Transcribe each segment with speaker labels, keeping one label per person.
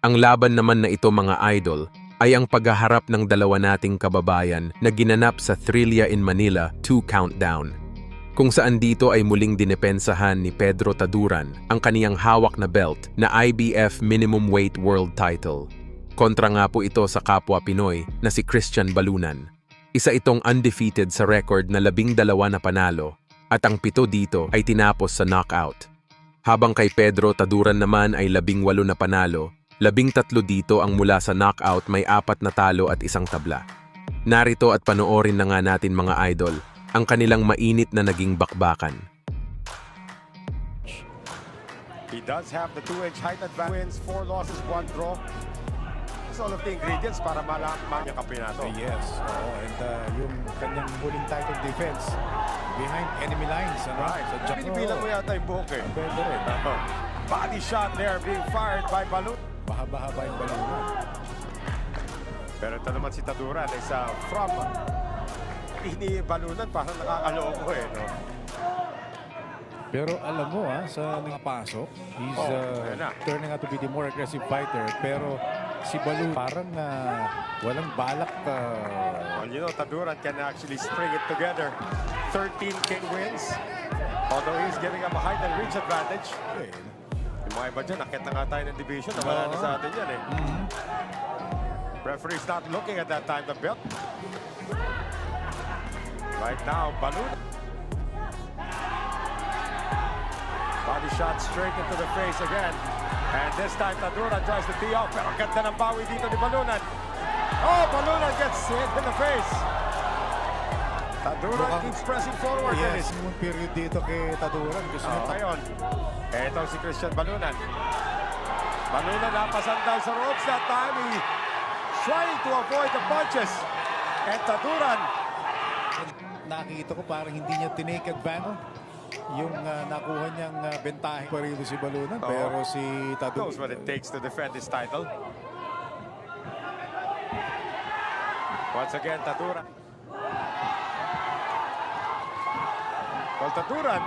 Speaker 1: Ang laban naman na ito mga idol ay ang paghaharap ng dalawa nating kababayan na ginanap sa Thrilla in Manila 2 Countdown. Kung saan dito ay muling dinepensahan ni Pedro Taduran ang kaniyang hawak na belt na IBF Minimum Weight World Title. Kontra nga po ito sa kapwa Pinoy na si Christian Balunan. Isa itong undefeated sa record na 12 na panalo at ang 7 dito ay tinapos sa knockout. Habang kay Pedro Taduran naman ay 18 na panalo, 13 dito ang mula sa knockout may 4 na talo at 1 tabla. Narito at panoorin na nga natin mga idol ang kanilang mainit na naging bakbakan.
Speaker 2: He does have the 2-inch height advantage, wins 4 losses, 1 draw. That's all of the ingredients para malaman yung kampeonato.
Speaker 3: Yes, and yung kanyang huling title defense behind enemy lines.
Speaker 2: Right.
Speaker 3: Sa Japan.
Speaker 2: Pinipilan mo yata yung buhok eh.
Speaker 3: Pwede rin.
Speaker 2: Body shot there being fired by Balun.
Speaker 3: Mahaba-haba yung balunan.
Speaker 2: Pero ito naman si Taduran ay sa from Balunan, parang nakakaloko eh, no?
Speaker 3: Pero alam mo sa nakapasok, he's turning out to be the more aggressive fighter. Pero si Balu parang walang balak.
Speaker 2: Well, you know, Taduran can actually string it together. 13 king wins. Although he's giving up a height and reach advantage. Yung mga iba dyan, nakit na nga tayo ng division. Nawala na sa atin yan eh. Referee's not looking at that time, the belt. Right now, Balun. Body shot straight into the face again. And this time, Taduran tries to tee off. Pero ganda ng bawi dito ni Balunan. Oh, Balunan gets hit in the face. Taduran keeps pressing forward.
Speaker 3: Yes, yung period dito kay Taduran.
Speaker 2: Ngayon, eto si Christian Balunan. Balunan napasandal sa ropes that time. He trying to avoid the punches. And Taduran,
Speaker 3: nakikita ko parang hindi niya tinake advantage yung nakuha niyang bentahe pa rin si Balunan. Pero si Taduran
Speaker 2: knows what it takes to defend his title. Once again, Taduran. Well, Taduran,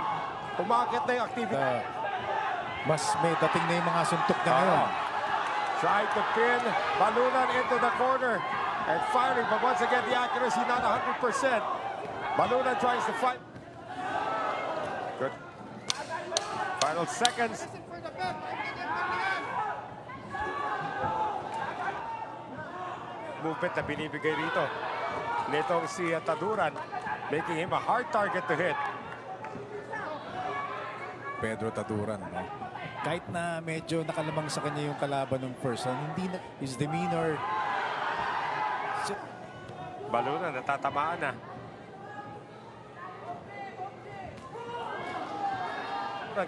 Speaker 2: umakit na yung activity.
Speaker 3: Mas may dating na yung mga suntok na ngayon.
Speaker 2: Tried to pin Balunan into the corner and firing, but once again, the accuracy not 100%. Balunan tries to fight. Good. Final seconds. Movement na binibigay rito nitong si Taduran, making him a hard target to hit.
Speaker 3: Pedro Taduran, no? Kahit na medyo nakalamang sa kanya yung kalaban ng first round, hindi na, his demeanor.
Speaker 2: Balunan, natatamaan na.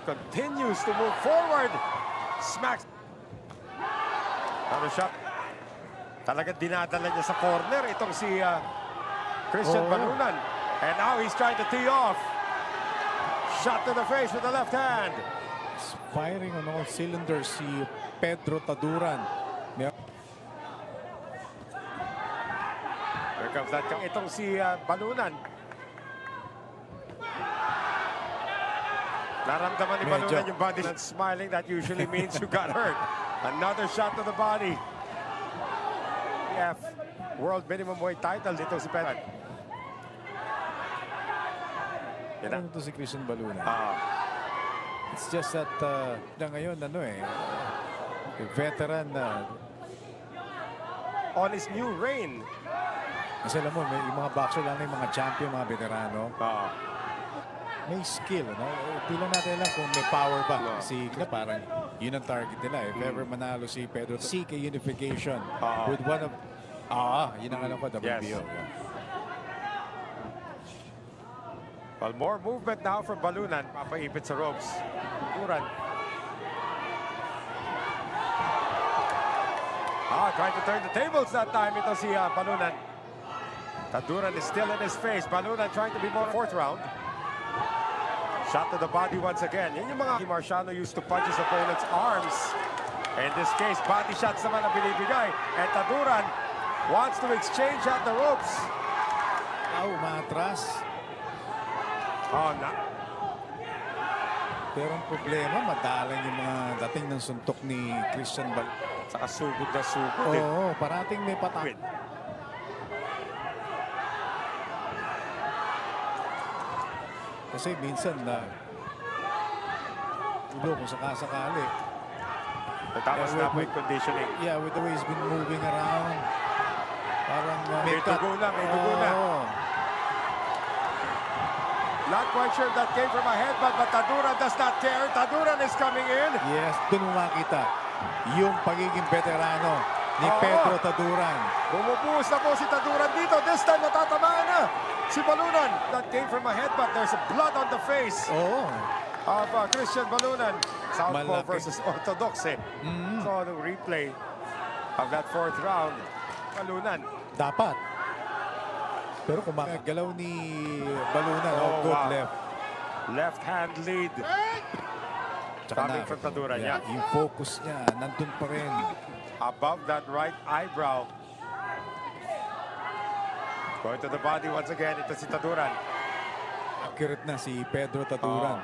Speaker 2: Continues to move forward. Smacks. Ano shot? Talagang dinadala niya sa corner itong si Christian Balunan. And now he's trying to tee off. Shot to the face with the left hand.
Speaker 3: Firing on all cylinders si Pedro Taduran.
Speaker 2: Here comes that. Itong si Balunan. Naramdaman ni Balunan yung body and smiling. That usually means you got hurt. Another shot to the body. World minimum weight title dito si Pedro.
Speaker 3: Yan ito si Christian Balunan. It's just that na ngayon veteran
Speaker 2: on his new reign.
Speaker 3: Kasi alam mo, yung mga boxer lang yung mga champion, mga veterano. May skill, no? Di lang natin alam kung may power ba. Kasi parang yun ang target nila. If ever manalo si Pedro, seek a unification with one of... yun ang alam ko, WBO.
Speaker 2: Yes. Well, more movement now from Balunan. Papaipit sa ropes. Taduran. Trying to turn the tables that time. Ito si Balunan. Taduran is still in his face. Balunan trying to be more fourth round. Shot to the body once again. Yan yung mga Marciano used to punch his opponent's arms. In this case, body shots naman ang binibigay. And Taduran wants to exchange out the ropes.
Speaker 3: Umatras. Pero ang problema, madalang yung mga dating ng suntok ni Christian Bal.
Speaker 2: Saka sugod na sugod.
Speaker 3: Oo, parating may patak.
Speaker 2: Win.
Speaker 3: Kasi minsan na ulo kung sakasakali.
Speaker 2: Tapos na po yung conditioning.
Speaker 3: Yeah, with the way he's been moving around. Parang
Speaker 2: May dugo na, may dugo na.
Speaker 3: Oo.
Speaker 2: Not quite sure that came from a headbutt, but Taduran does not care. Taduran is coming in.
Speaker 3: Yes, doon mo makita yung pagiging veterano ni
Speaker 2: Oo.
Speaker 3: Pedro Taduran.
Speaker 2: Bumubuhos na po si Taduran dito. This time natatamaan na si Balunan. That came from a headbutt. There's blood on the face
Speaker 3: Oo.
Speaker 2: of Christian Balunan. Southpaw
Speaker 3: Malaki.
Speaker 2: versus Orthodox eh. So the replay of that fourth round, Balunan.
Speaker 3: Dapat. Pero kung makagalaw ni Balunan,
Speaker 2: Oh,
Speaker 3: good
Speaker 2: wow.
Speaker 3: left.
Speaker 2: Left hand lead.
Speaker 3: Tsaka
Speaker 2: Coming from Taduran, yeah.
Speaker 3: Yung focus niya, nandun pa rin.
Speaker 2: Above that right eyebrow. Going to the body once again. Ito si Taduran.
Speaker 3: Accurate na si Pedro Taduran.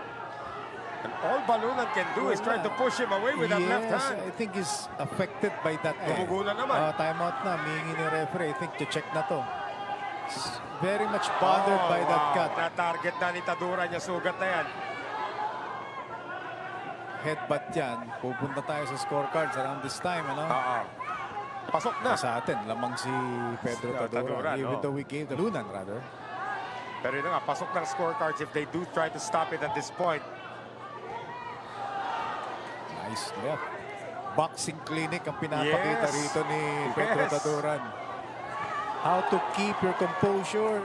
Speaker 2: And all Balunan can do is try to push him away with that left hand.
Speaker 3: I think he's affected by that.
Speaker 2: Gumugo na naman.
Speaker 3: Timeout na, mihingi ni referee. I think to check na to. He's very much bothered by that cut.
Speaker 2: Na-target na ni Taduran yung sugat na yan.
Speaker 3: Headbutt yan. Pupunta tayo sa scorecards around this time, ano?
Speaker 2: Pasok na.
Speaker 3: Sa atin, lamang si Pedro
Speaker 2: Yeah,
Speaker 3: Taduran.
Speaker 2: Taduran,
Speaker 3: Even
Speaker 2: oh.
Speaker 3: though we gave the Lunan, rather.
Speaker 2: Pero yun nga, pasok ng scorecards if they do try to stop it at this point.
Speaker 3: Nice left. Boxing clinic ang pinapakita
Speaker 2: Yes.
Speaker 3: rito ni Pedro
Speaker 2: Yes.
Speaker 3: Taduran. How to keep your composure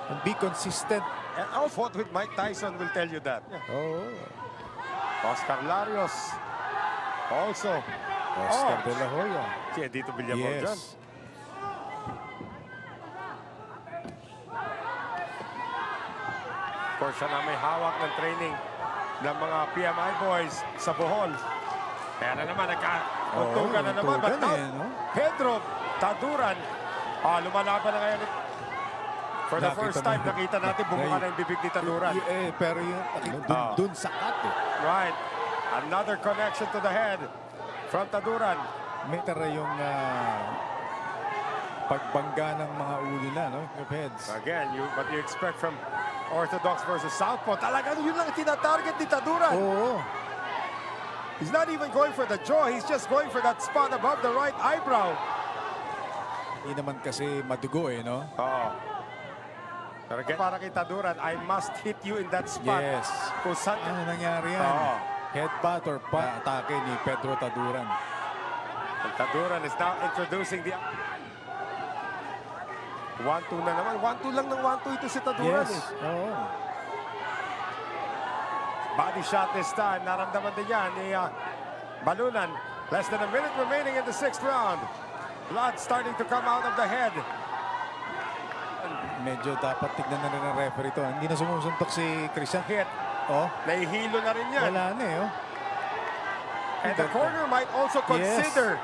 Speaker 3: and be consistent.
Speaker 2: And I'll fought with Mike Tyson will tell you that.
Speaker 3: Oh,
Speaker 2: Oscar Larios. Also.
Speaker 3: Oscar De La Hoya.
Speaker 2: Si Edito Villamor dyan.
Speaker 3: Yes.
Speaker 2: Of course, siya na may hawak ng training ng mga PMI boys sa Bohol. Kaya na naman, nagka-untugan na naman. But now,
Speaker 3: no?
Speaker 2: Pedro Taduran, lumalaban na ngayon. For the first time, nakita natin bumuka na yung bibig ni Taduran.
Speaker 3: Pero yung dun sa cut eh.
Speaker 2: Right. Another connection to the head from Taduran.
Speaker 3: May tara yung pagbangga ng mga ulo na, no? Of heads.
Speaker 2: Again, what you expect from Orthodox versus Southpaw. Talagang yun lang tina-target ni Taduran.
Speaker 3: Oo.
Speaker 2: He's not even going for the jaw. He's just going for that spot above the right eyebrow.
Speaker 3: Hindi naman kasi madugo eh, no?
Speaker 2: Oo. Pero again, para kay Taduran, I must hit you in that spot.
Speaker 3: Yes.
Speaker 2: Kung saan
Speaker 3: Ano nangyari yan?
Speaker 2: Oo.
Speaker 3: Headbutt or atake ni Pedro Taduran.
Speaker 2: And Taduran is now introducing the 1-2 na naman. 1-2 lang ng 1-2 ito si Taduran.
Speaker 3: Yes. Oo.
Speaker 2: Body shot this time. Naramdaman din yan ni Balunan. Less than a minute remaining in the 6th round. Blood starting to come out of the head.
Speaker 3: Medyo dapat tignan na rin ng referee to. Hindi na sumusuntok si Christian.
Speaker 2: Hit.
Speaker 3: Oh,
Speaker 2: Nahihilo na rin yan.
Speaker 3: wala na eh, oh.
Speaker 2: And the corner might also consider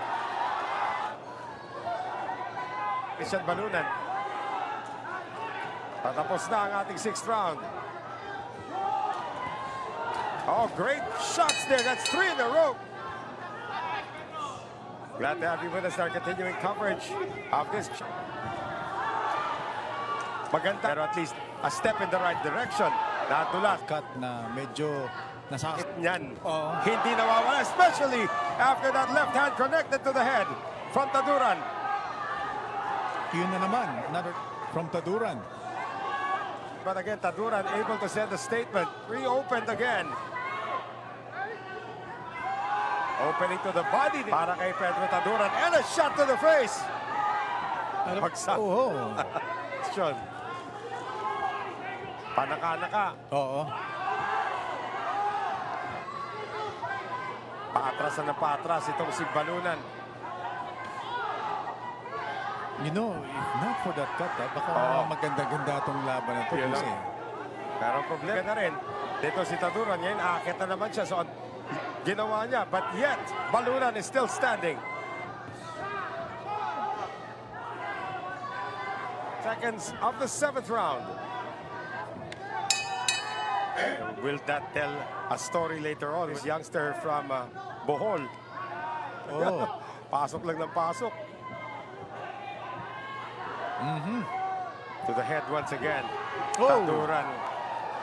Speaker 2: Christian Balunan. Patapos na ang ating 6th round. Oh, great shots there. That's 3 in a row. Glad to have you with us. Our continuing coverage of this. Maganda. Pero at least a step in the right direction. Natulat.
Speaker 3: Cut na medyo nasakit.
Speaker 2: Yan.
Speaker 3: Oo.
Speaker 2: Hindi nawawala, especially after that left hand connected to the head from Taduran.
Speaker 3: Yun na naman. Another from Taduran.
Speaker 2: But again, Taduran able to send a statement. Reopened again. Opening to the body para kay Pedro Taduran. And a shot to the face. Bagsak.
Speaker 3: Oo.
Speaker 2: Sean. Panaka-naka.
Speaker 3: Oo.
Speaker 2: Paatras na paatras itong si Balunan.
Speaker 3: You know, if not for that cut, baka maganda-ganda itong laban na ito.
Speaker 2: Yun
Speaker 3: Kasi
Speaker 2: lang. Pero ang problema na rin, dito si Taduran, ngayon aakit na naman siya. So, ginawa niya. But yet, Balunan is still standing. Seconds of the 7th round. Will that tell a story later on? This youngster from Bohol.
Speaker 3: Oh.
Speaker 2: Pasok lang ng pasok. To the head once again.
Speaker 3: Oh.
Speaker 2: Taduran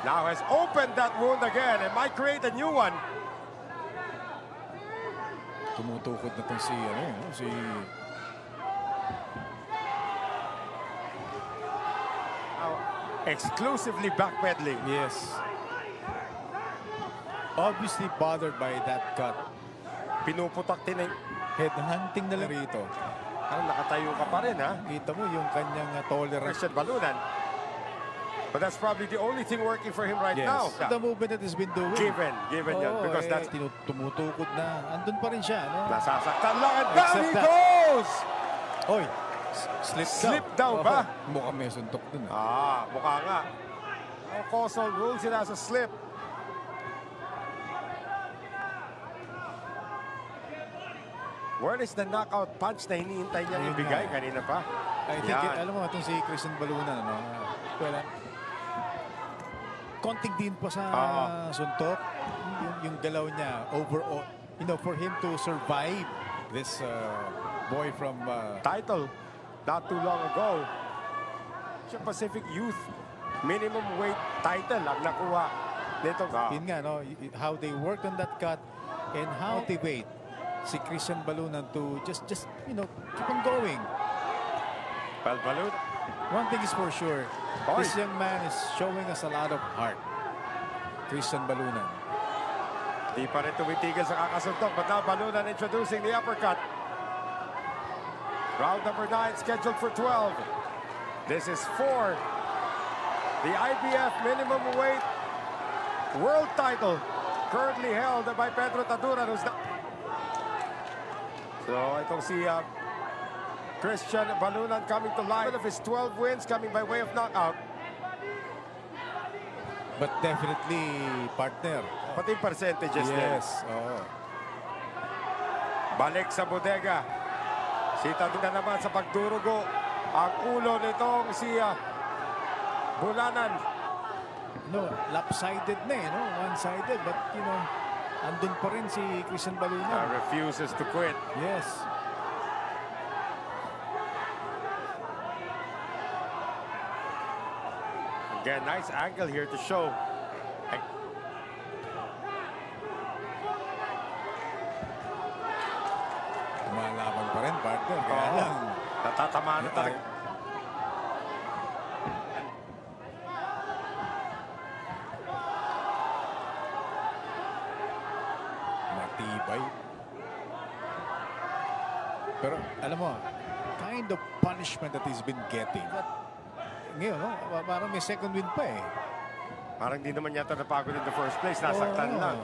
Speaker 2: now has opened that wound again and might create a new one.
Speaker 3: Tumutukod na tong si, si
Speaker 2: Now, exclusively backpedaling.
Speaker 3: yes. Obviously bothered by that cut.
Speaker 2: Pinuputak din ang...
Speaker 3: Headhunting na lang rito.
Speaker 2: Parang nakatayo ka pa rin, ha?
Speaker 3: Kita mo yung kanyang tolerance.
Speaker 2: Christian Balunan. But that's probably the only thing working for him right
Speaker 3: Yes.
Speaker 2: now.
Speaker 3: The movement that he's been doing.
Speaker 2: Given yan. Because that's...
Speaker 3: Tumutukod na. Andun pa rin siya. No?
Speaker 2: Nasasaktan lang and down
Speaker 3: Except
Speaker 2: he
Speaker 3: that.
Speaker 2: goes!
Speaker 3: Oy, slip
Speaker 2: down ba?
Speaker 3: Mukhang may suntok dun.
Speaker 2: Mukha nga. Ang causal rules, it has a slip. Where is the knockout punch na hinihintay niya
Speaker 3: Ayun
Speaker 2: ibigay
Speaker 3: nga.
Speaker 2: kanina pa?
Speaker 3: I think,
Speaker 2: Yan.
Speaker 3: alam mo, itong si Christian Balunan, well, konting din pa sa suntok. Yung galaw niya, overall, for him to survive this boy from...
Speaker 2: Title not too long ago. Siya Pacific Youth minimum weight title ang nakuha nito.
Speaker 3: Yun nga, no, how they worked on that cut and how motivate si Christian Balunan to just keep on going.
Speaker 2: Well, Balun,
Speaker 3: One thing is for sure,
Speaker 2: Oy.
Speaker 3: this young man is showing us a lot of heart. Christian Balunan.
Speaker 2: di pa rin tumitigil sa kakasuntok. But now Balunan introducing the uppercut. Round number 9 scheduled for 12. This is for the IBF minimum weight world title currently held by Pedro Taduran, who's the... So itong si Christian Balunan coming to life of his 12 wins coming by way of knockout.
Speaker 3: But definitely, partner.
Speaker 2: Pati percentages din.
Speaker 3: Yes. Oh.
Speaker 2: Balik sa bodega. Si Taduran naman sa pagdurugo. Ang ulo nitong si Bulanan.
Speaker 3: No, lopsided na no? One-sided. But, andun pa rin si Christian Balunan.
Speaker 2: Refuses to quit.
Speaker 3: Yes.
Speaker 2: Again, nice angle here to show.
Speaker 3: Lumalaban pa rin, partner. Kaya lang.
Speaker 2: Natatamaan na talaga.
Speaker 3: Matibay. Pero, alam mo, kind of punishment that he's been getting. Ngayon, parang may second win pa eh.
Speaker 2: Parang di naman yata napagod in the first place. Nasaktan lang.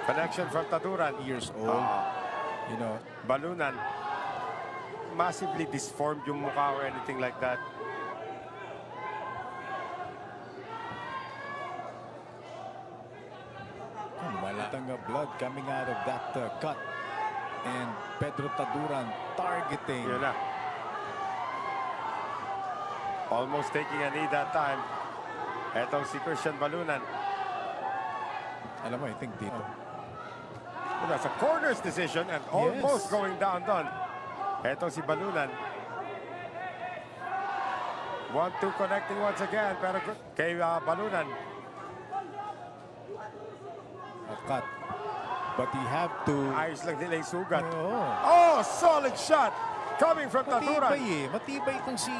Speaker 2: Connection from Taduran.
Speaker 3: Years old.
Speaker 2: Balunan. Massively disformed yung mukha or anything like that.
Speaker 3: Malatang blood coming out of that cut. And Pedro Taduran targeting.
Speaker 2: Yun na. Almost taking a knee that time. Etong si Christian Balunan.
Speaker 3: Alam mo, I think dito.
Speaker 2: That's a corner's decision and almost going down. Etong si Balunan. 1-2 connecting once again. Pero kay Balunan.
Speaker 3: A cut. But he have to...
Speaker 2: Ayos lang nila yung sugat.
Speaker 3: Oh.
Speaker 2: Oh, solid shot coming from Taduran.
Speaker 3: Matibay eh. Matibay itong si...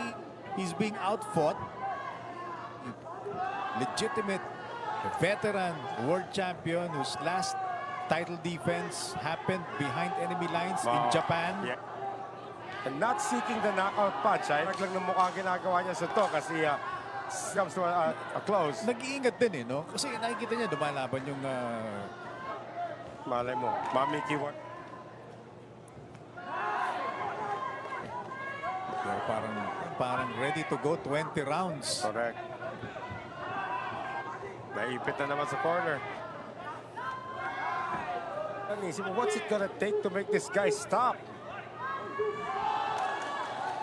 Speaker 3: He's being outfought. Legitimate veteran world champion whose last title defense happened behind enemy lines in Japan.
Speaker 2: Yeah. And not seeking the knockout punch. Parang lang ng mukha ginagawa niya sa to kasi comes to a close.
Speaker 3: Nag-iingat din no? Kasi nakikita niya dumalaban yung...
Speaker 2: Malay mo, Mami Kiwan.
Speaker 3: Pero parang ready to go 20 rounds.
Speaker 2: Correct. Naipit na naman sa corner. Isip mo, what's it gonna take to make this guy stop?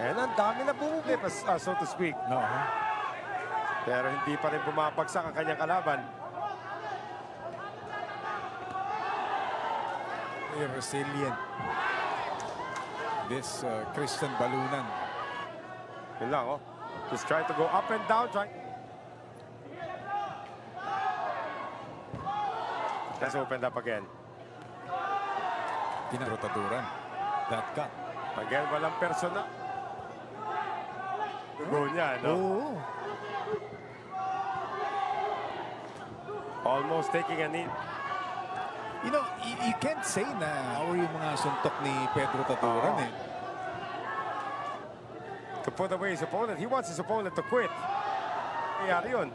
Speaker 2: And ang dami na bumubip, so to speak.
Speaker 3: No,
Speaker 2: Pero hindi pa rin bumabagsak ang kanyang kalaban.
Speaker 3: resilient. This Christian Balunan.
Speaker 2: Yun lang, oh. Just trying to go up and down. That's opened up again.
Speaker 3: Rotaduran. That cut.
Speaker 2: Again, walang persona. Go niya, no?
Speaker 3: Oo.
Speaker 2: Almost taking a knee.
Speaker 3: You know, you can't say na power yung mga suntok ni Pedro Taduran eh.
Speaker 2: To put away his opponent. He wants his opponent to quit. Kaya yun.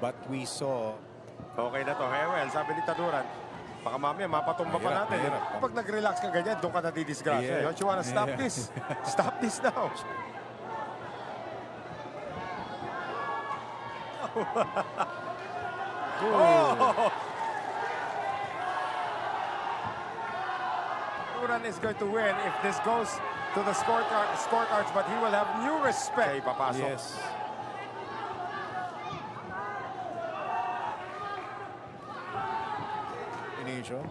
Speaker 3: But we saw
Speaker 2: Okay na to. Hey, well, sabi ni Taduran, baka mamaya mapatumba pa
Speaker 3: Mahirap,
Speaker 2: natin.
Speaker 3: mahirap.
Speaker 2: Kapag nag-relax ka ganyan, doon ka nadidisgrasya.
Speaker 3: Yeah.
Speaker 2: Don't you wanna stop
Speaker 3: Yeah.
Speaker 2: this? Stop this now. Oh! Taduran is going to win if this goes to the scorecards, but he will have new respect. Okay, papasok.
Speaker 3: yes. Initial,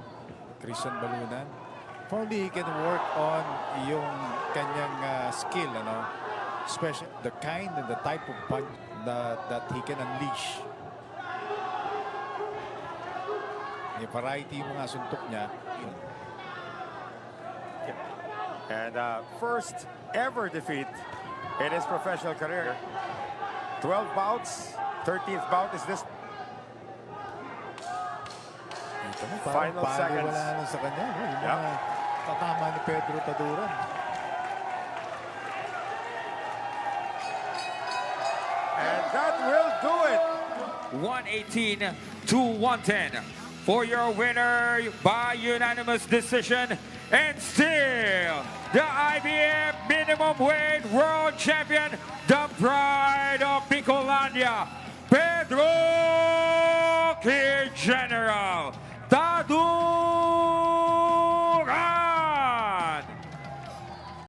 Speaker 3: Christian Balunan. If only he can work on yung kanyang skill, ano? Especially the kind and the type of punch that he can unleash. Yung variety yung mga suntok niya.
Speaker 2: And first ever defeat in his professional career. 12 bouts, 13th bout is this.
Speaker 3: Ito mo, parang
Speaker 2: Final seconds.
Speaker 3: wala na sa kanya. No? Yung
Speaker 2: Yep.
Speaker 3: mga tatama ni Pedro Taduran.
Speaker 2: And that will do it.
Speaker 4: 118 to 110 for your winner by unanimous decision and still the IBF minimum weight world champion, the pride of Bicolandia, Pedro K. General Taduran.